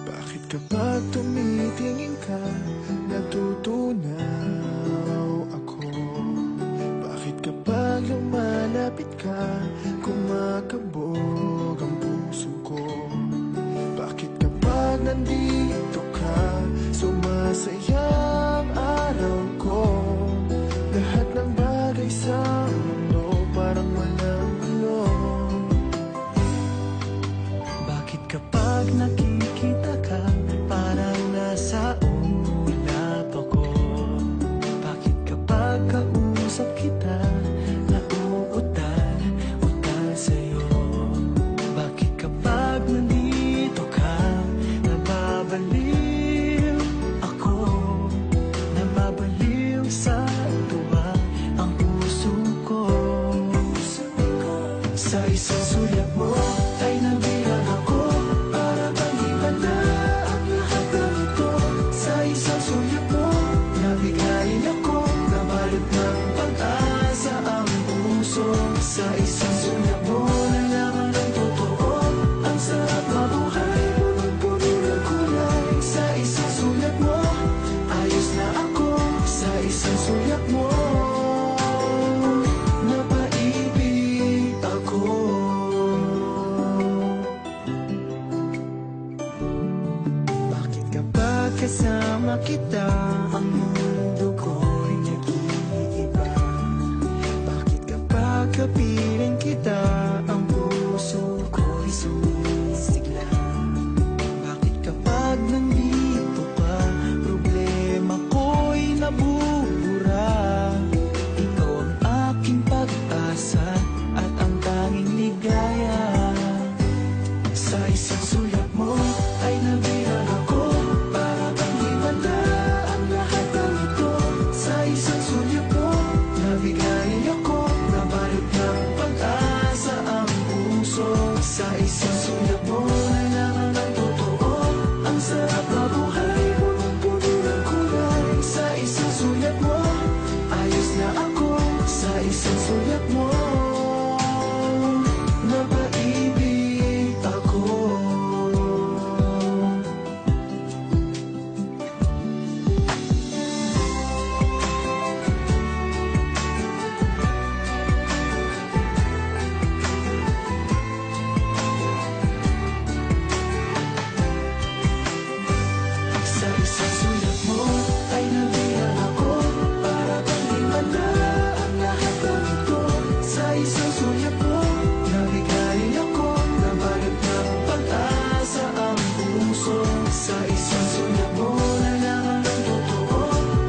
Bakit kapag tumitingin ka, natutunaw ako? Bakit kapag lumalapit ka, kumakabog ang puso ko? Bakit kapag nandito ka, sumasaya ang araw ko? Lahat ng bagay sa mundo parang walang gulo. Bakit kapag nakikita ka, parang nasa ulap ako? Bakit kapag kausap kita, nauutal sa'yo? Bakit kapag nandito ka, nababaliw ako? Nababaliw sa tuwa ang puso ko. Sa isang sulyap mo ay nabilang ako, para bang himala ang lahat ng ito. Sa isang sulyap mo, nabigayin ako, nabalot ng pag-asa ang puso. Sa isang sulyap mo, nalaman ng totoo, ang sarap mabuhay, punong-puno ng kulay. Sa isang sulyap mo, ayos na ako. Sa isang sulyap mo, napaibig ako. Bakit kapag kasama kita, ang mundo ko'y nag-iiba? Bakit kapag kapiling kita, ang puso ko'y sumisigla? Bakit kapag nandito ka, problema ko'y nabubura? Ikaw ang aking pag-asa at ang tanging ligaya. Sa isang sulyap mo ay nabilang ako, para bang himala ang lahat ng ito. Sa isang sulyap mo, nabigayin ako, nabalot ng pag-asa ang puso. Sa isang sulyap mo, nalaman ng totoo, ang sarap mabuhay, punong-puno ng kulay. Sa isang sulyap mo, ayos na ako. Sa isang sulyap mo, napaibig ako. Sa isang sulyap mo ay nabilang ako, para bang himala ang lahat ng ito. Sa isang sulyap mo, nabigayin ako, nabalot ng pag-asa ang puso. Sa isang sulyap mo, nalaman ng totoo,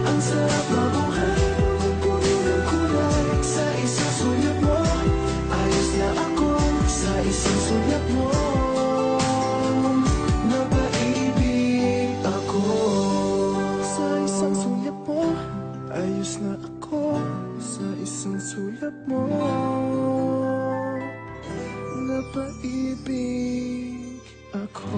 ang sarap mabuhay, punong-puno ng kulay. Sa isang sulyap mo, ayos na ako. Sa isang sulyap mo, napaibig ako. Sa isang sulyap mo, ayos na ako. Sa isang sulyap mo, napaibig ako.